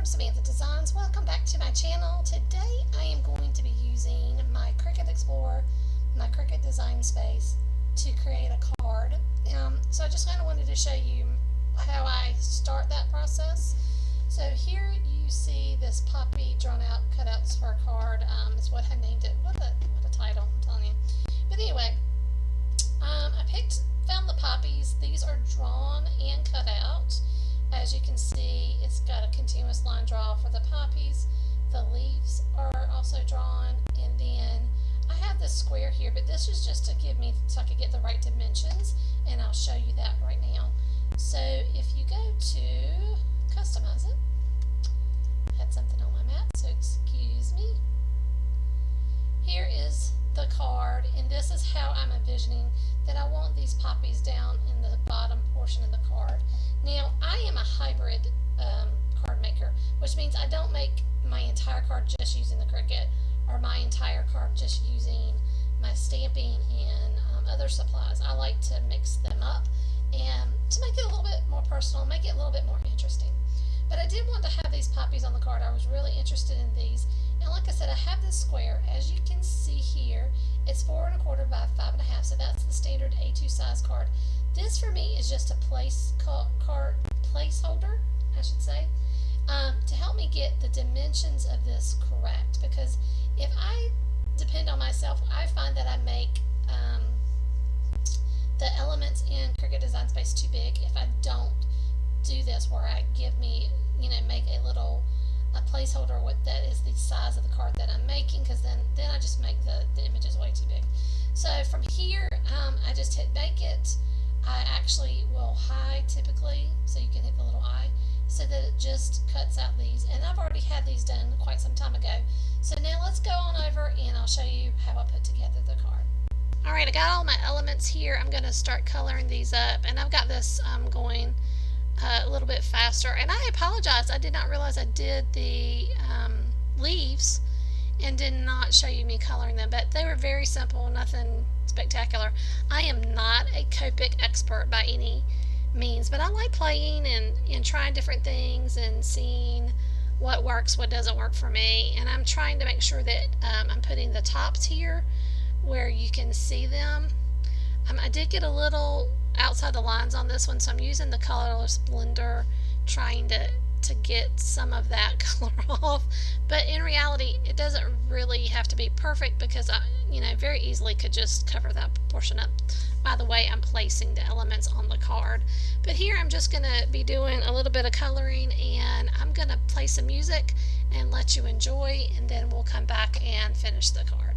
Samantha Designs. Welcome back to my channel. Today I am going to be using my Cricut Explorer, my Cricut Design Space to create a card. So I just kind of wanted to show you how I start that process. So here you see this Poppy drawn out cutouts for a card. Is what I named it. What a title, I'm telling you. But anyway, I found the Poppies. These are drawn and cut out. As you can see, it's got a continuous line draw for the poppies. The leaves are also drawn, and then I have this square here, but this is just to give me so I could get the right dimensions, and I'll show you that right now. So if you go to customize it, I had something on my mat, so excuse me. Here is the card, and this is how I'm envisioning that I want these poppies down in the bottom portion of the card. Now, I am a hybrid card maker, which means I don't make my entire card just using the Cricut, or my entire card just using my stamping and other supplies. I like to mix them up and to make it a little bit more personal, make it a little bit more interesting. But I did want to have these poppies on the card. I was really interested in these. And like I said, I have this square. As you can see here, it's 4 1/4 by 5 1/2, so that's the standard A2 size card. This for me is just a placeholder, I should say, to help me get the dimensions of this correct. Because if I depend on myself, I find that I make the elements in Cricut Design Space too big if I don't do this, where I make a placeholder with that is the size of the card that I'm making, because then I just make the images way too big. So from here, I just hit make it. I actually will hide typically, so you can hit the little I, so that it just cuts out these. And I've already had these done quite some time ago. So now let's go on over and I'll show you how I put together the card. Alright, I got all my elements here. I'm going to start coloring these up, and I've got this going a little bit faster. And I apologize, I did not realize I did the leaves and did not show you me coloring them, but they were very simple, nothing spectacular. I am not a Copic expert by any means, but I like playing and trying different things and seeing what works, what doesn't work for me. And I'm trying to make sure that I'm putting the tops here where you can see them. I did get a little outside the lines on this one, so I'm using the colorless blender, trying to get some of that color off. But in reality, it doesn't really have to be perfect, because I very easily could just cover that portion up by the way I'm placing the elements on the card. But here I'm just going to be doing a little bit of coloring, and I'm going to play some music and let you enjoy, and then we'll come back and finish the card.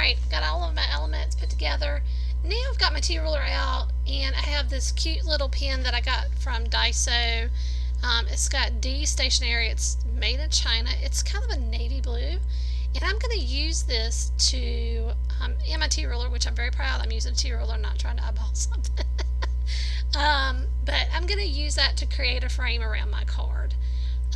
Alright, got all of my elements put together. Now I've got my T-ruler out, and I have this cute little pen that I got from Daiso. It's got D stationery. It's made in China. It's kind of a navy blue. And I'm going to use this to, in my T-ruler, which I'm very proud. I'm using a T-ruler, not trying to eyeball something. But I'm going to use that to create a frame around my card.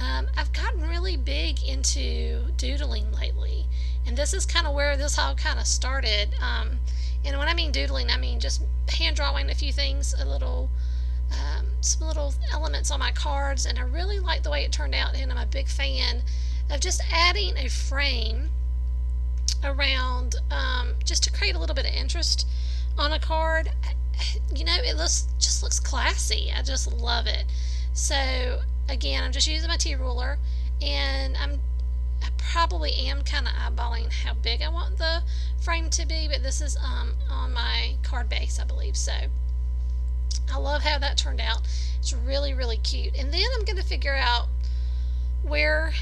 I've gotten really big into doodling lately. And this is kind of where this all kind of started. And when I mean doodling, I mean just hand drawing a few things, some little elements on my cards, and I really like the way it turned out, and I'm a big fan of just adding a frame around, just to create a little bit of interest on a card. You know, it just looks classy. I just love it. So again, I'm just using my T-ruler, and I probably am kind of eyeballing how big I want the frame to be, but this is on my card base, I believe. So I love how that turned out. It's really, really cute. And then I'm going to figure out where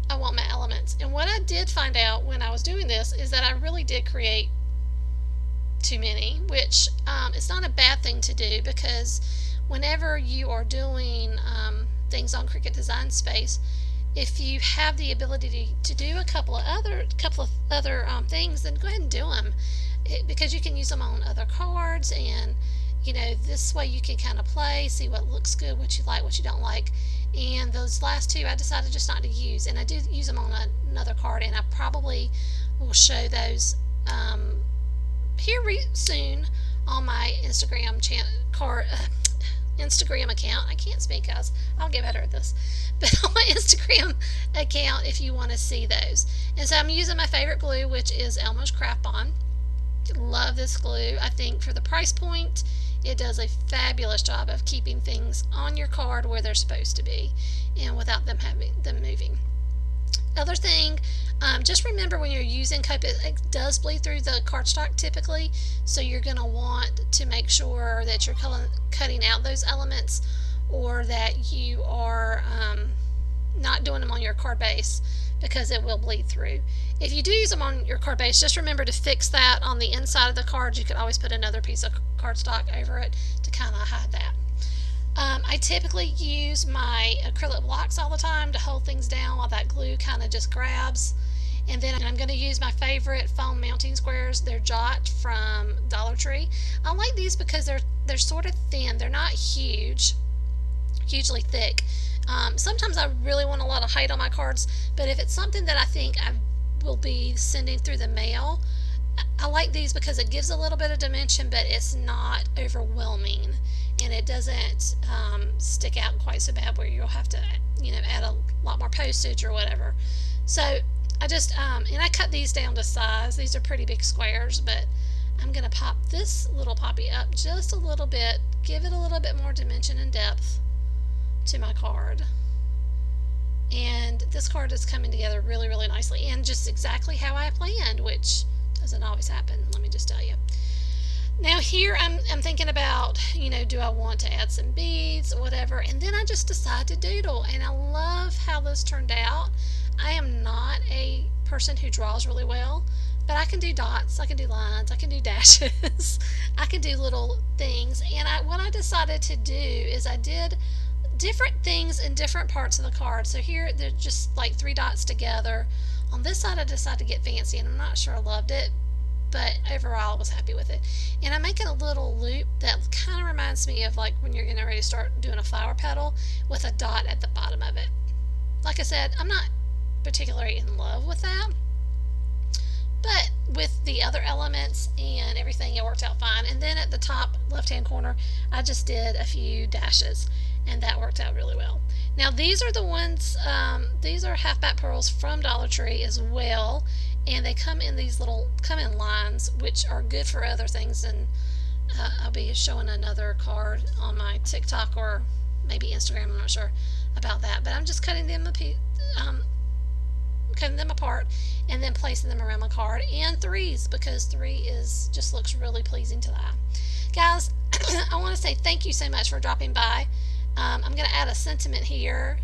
I want my elements. And what I did find out when I was doing this is that I really did create too many, which it's not a bad thing to do, because whenever you are doing things on Cricut Design Space, if you have the ability to do a couple of other things, then go ahead and do them, because you can use them on other cards, and you know, this way you can kind of play, see what looks good, what you like, what you don't like. And those last two I decided just not to use, and I do use them on another card, and I probably will show those here soon on my Instagram Instagram account. I can't speak, guys. I'll get better at this. But on my Instagram account, if you want to see those. And so I'm using my favorite glue, which is Elmer's Craft Bond. Love this glue. I think for the price point, it does a fabulous job of keeping things on your card where they're supposed to be, and without them moving. Other thing, just remember when you're using Copic, it does bleed through the cardstock typically, so you're going to want to make sure that you're cutting out those elements, or that you are not doing them on your card base, because it will bleed through. If you do use them on your card base, just remember to fix that on the inside of the card. You could always put another piece of cardstock over it to kind of hide that. I typically use my acrylic blocks all the time to hold things down while that glue kind of just grabs. And then I'm going to use my favorite foam mounting squares. They're Jot from Dollar Tree. I like these because they're sort of thin. They're not hugely thick. Sometimes I really want a lot of height on my cards, but if it's something that I think I will be sending through the mail, I like these because it gives a little bit of dimension, but it's not overwhelming, and it doesn't stick out quite so bad where you'll have to, you know, add a lot more postage or whatever. So I just, and I cut these down to size. These are pretty big squares, but I'm going to pop this little poppy up just a little bit, give it a little bit more dimension and depth to my card. And this card is coming together really, really nicely, and just exactly how I planned, which doesn't always happen, let me just tell you. Now here I'm thinking about, you know, do I want to add some beads, whatever, and then I just decide to doodle, and I love how this turned out. I am not a person who draws really well, but I can do dots, I can do lines, I can do dashes, I can do little things, and what I decided to do is I did different things in different parts of the card. So here they're just like 3 dots together. On this side I decided to get fancy, and I'm not sure I loved it, but overall I was happy with it. And I'm making a little loop that kind of reminds me of like when you're getting ready to start doing a flower petal with a dot at the bottom of it. Like I said, I'm not particularly in love with that, but with the other elements and everything, it worked out fine. And then at the top left hand corner I just did a few dashes, and that worked out really well. Now these are the ones, these are half-back pearls from Dollar Tree as well, and they come in these little, lines, which are good for other things, and I'll be showing another card on my TikTok or maybe Instagram, I'm not sure about that, but I'm just cutting them apart and then placing them around my card, and 3s, because 3 just looks really pleasing to the eye. Guys, I want to say thank you so much for dropping by. I'm going to add a sentiment here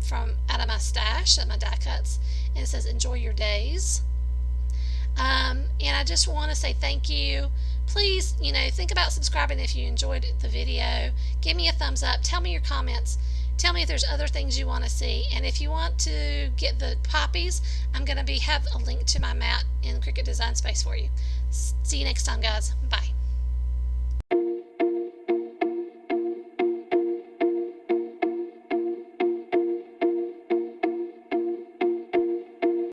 from out of my stash of my die cuts, and it says enjoy your days. And I just want to say thank you. Please, think about subscribing if you enjoyed the video. Give me a thumbs up. Tell me your comments. Tell me if there's other things you want to see. And if you want to get the poppies, I'm going to have a link to my mat in Cricut Design Space for you. See you next time, guys. Bye.